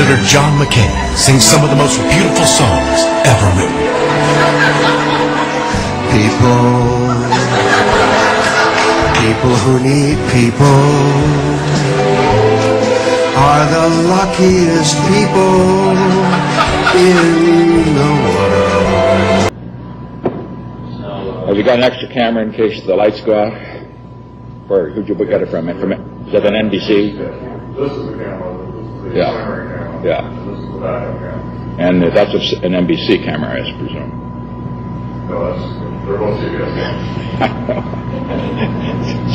Senator John McCain sings some of the most beautiful songs ever written. People who need people are the luckiest people in the world. Have you got an extra camera in case the lights go out? Or who'd you get it from? Is that an NBC? This is the camera. This is the primary camera. Yeah. This is the backup camera. And that's an NBC camera, I presume. No, they're both CBS cameras.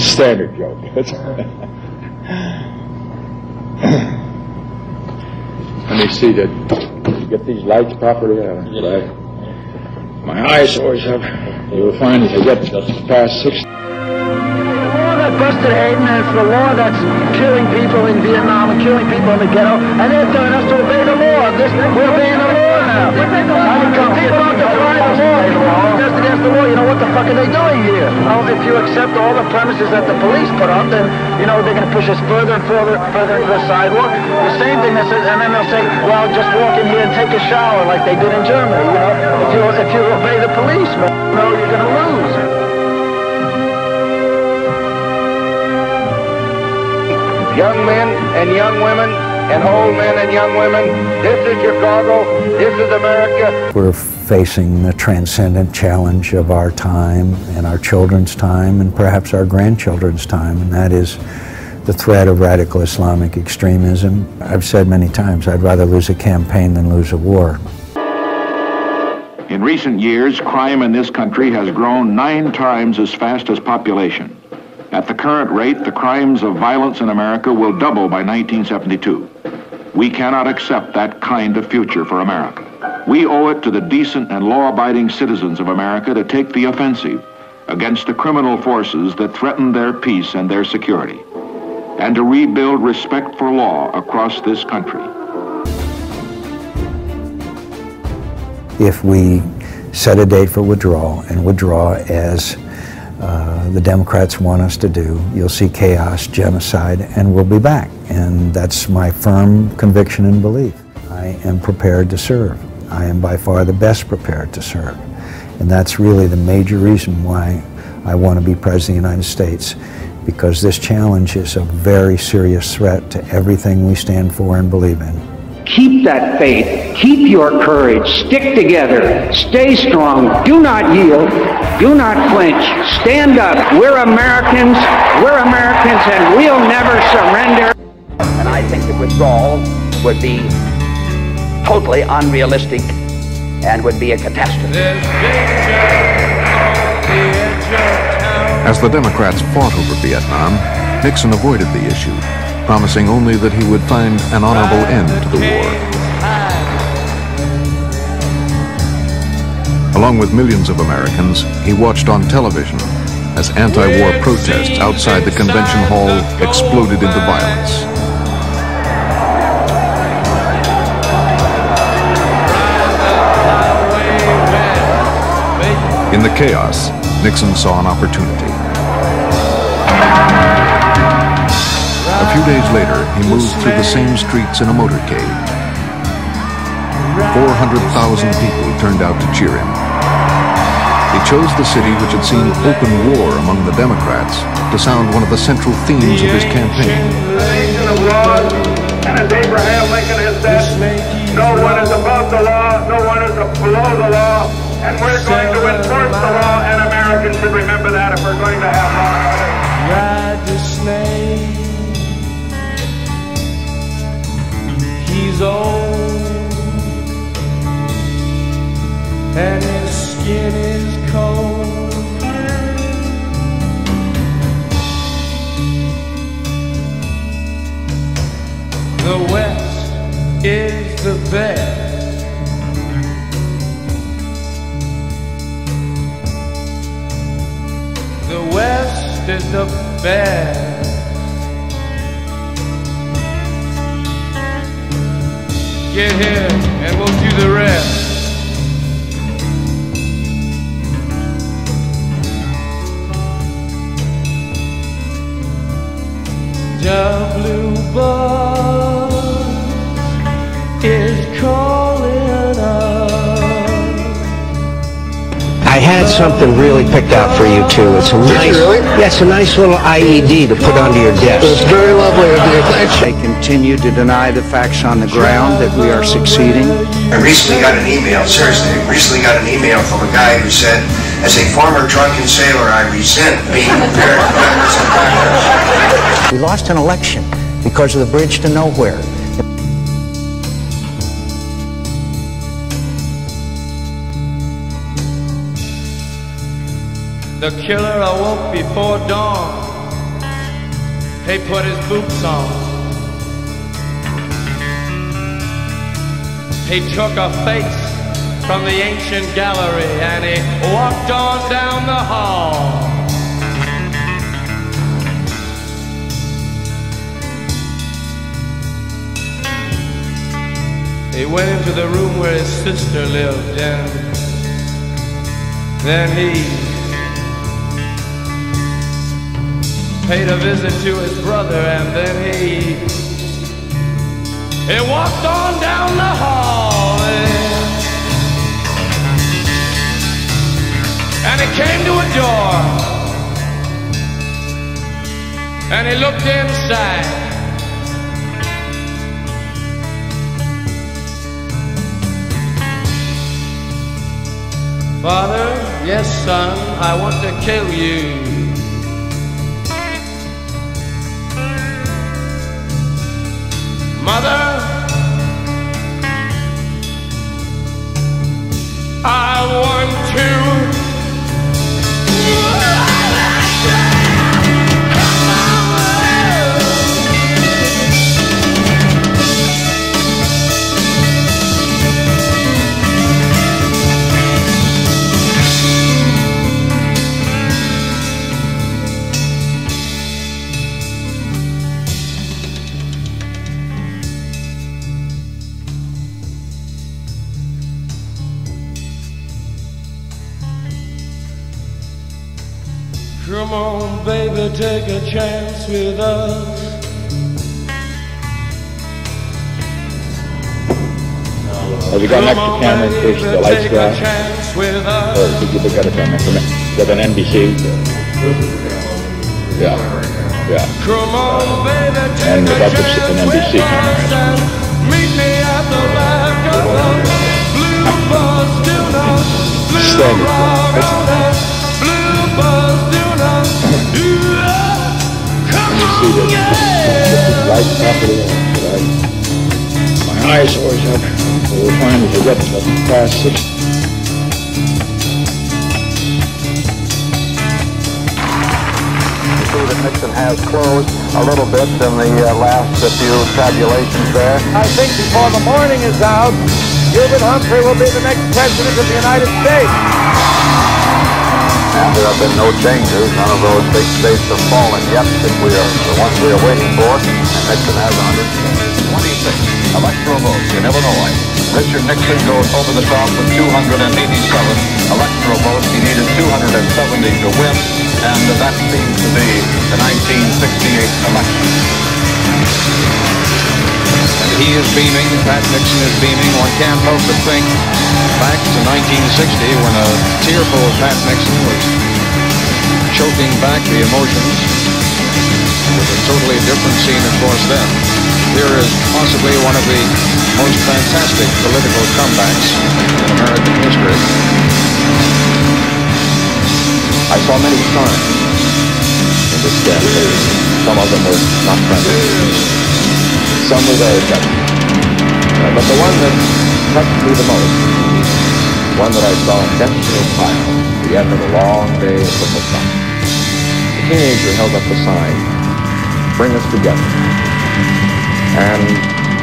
Standard joke. Let me see that. Get these lights properly. My eyes always have. You will find as I get past 60. Busted Hayden, and it's the law that's killing people in Vietnam and killing people in the ghetto, and they're telling us to obey the law. We're obeying the law now. People don't defy the law. Just against the law, you know, what the fuck are they doing here? If you accept all the premises that the police put up, then, you know, they're going to push us further and further into the sidewalk. The same thing that says, and then they'll say, well, just walk in here and take a shower like they did in Germany, you know. If you obey the police, you know, you're going to lose. Young men and young women and old men and young women, this is Chicago, this is America. We're facing the transcendent challenge of our time and our children's time and perhaps our grandchildren's time, and that is the threat of radical Islamic extremism. I've said many times, I'd rather lose a campaign than lose a war. In recent years, crime in this country has grown 9 times as fast as population. At the current rate, the crimes of violence in America will double by 1972. We cannot accept that kind of future for America. We owe it to the decent and law-abiding citizens of America to take the offensive against the criminal forces that threaten their peace and their security, and to rebuild respect for law across this country. If we set a date for withdrawal and withdraw as the Democrats want us to do, you'll see chaos, genocide, and we'll be back. And that's my firm conviction and belief. I am prepared to serve. I am by far the best prepared to serve. And that's really the major reason why I want to be President of the United States, because this challenge is a very serious threat to everything we stand for and believe in. Keep that faith, keep your courage, stick together, stay strong, do not yield, do not flinch, stand up. We're Americans, and we'll never surrender. And I think the withdrawal would be totally unrealistic and would be a catastrophe. As the Democrats fought over Vietnam, Nixon avoided the issue, promising only that he would find an honorable end to the war. Along with millions of Americans, he watched on television as anti-war protests outside the convention hall exploded into violence. In the chaos, Nixon saw an opportunity. A few days later, he moved through the same streets in a motorcade. 400,000 people turned out to cheer him. He chose the city which had seen open war among the Democrats to sound one of the central themes of his campaign. And as Abraham Lincoln has said, no one is above the law, no one is below the law, and we're going to enforce the law, and Americans should remember that if we're going to have law. Ride the snake. He's old and his skin is cold. The West is the best. The West is the best. Get here and we'll do the rest. The blue bus is calling us. I had something really picked out for you too. It's a nice, yeah, it's a nice little IED to put under your desk. It's very lovely of you. Thanks. They continue to deny the facts on the ground that we are succeeding. I recently got an email, seriously, from a guy who said, as a former drunken sailor, I resent being compared to members of Congress. We lost an election because of the bridge to nowhere. The killer awoke before dawn. He put his boots on. He took a face from the ancient gallery and he walked on down the hall. He went into the room where his sister lived, and then he paid a visit to his brother, and then he walked on down the hall, and he came to a door, and he looked inside. Father, yes son, I want to kill you. Mother, I want to. Come on, baby, take a chance with us. Have you got an extra camera in case the lights go out? Or did you look at a camera from it? Is that an NBC? Yeah. Yeah. Come on, baby, and that's an NBC camera. Meet me at the back of the blue bus blue bus come on, yeah! Lights properly on. My eyes always have. We'll find if I get past 6. That Nixon has closed a little bit in the last few tabulations there. I think before the morning is out, Hubert Humphrey will be the next president of the United States. And there have been no changes. None of those big states have fallen yet that we are the ones we are waiting for. And Nixon has 126 electoral votes in Illinois. Richard Nixon goes over the top with 287 electoral votes. He needed 270 to win, and that seems to be the 1968 election. And he is beaming, Pat Nixon is beaming. One can't help but think back to 1960 when a tearful Pat Nixon was choking back the emotions. It was a totally different scene, of course, then. Here is possibly one of the most fantastic political comebacks in American history. I saw many signs in this campaign. Some of them were not friendly. Some were very touching. But the one that touched me the most, one that I saw intentionally piled at the end of a long day at the sun. The teenager held up the sign, "Bring us together." And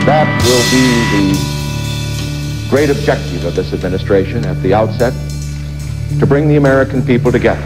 that will be the great objective of this administration at the outset, to bring the American people together.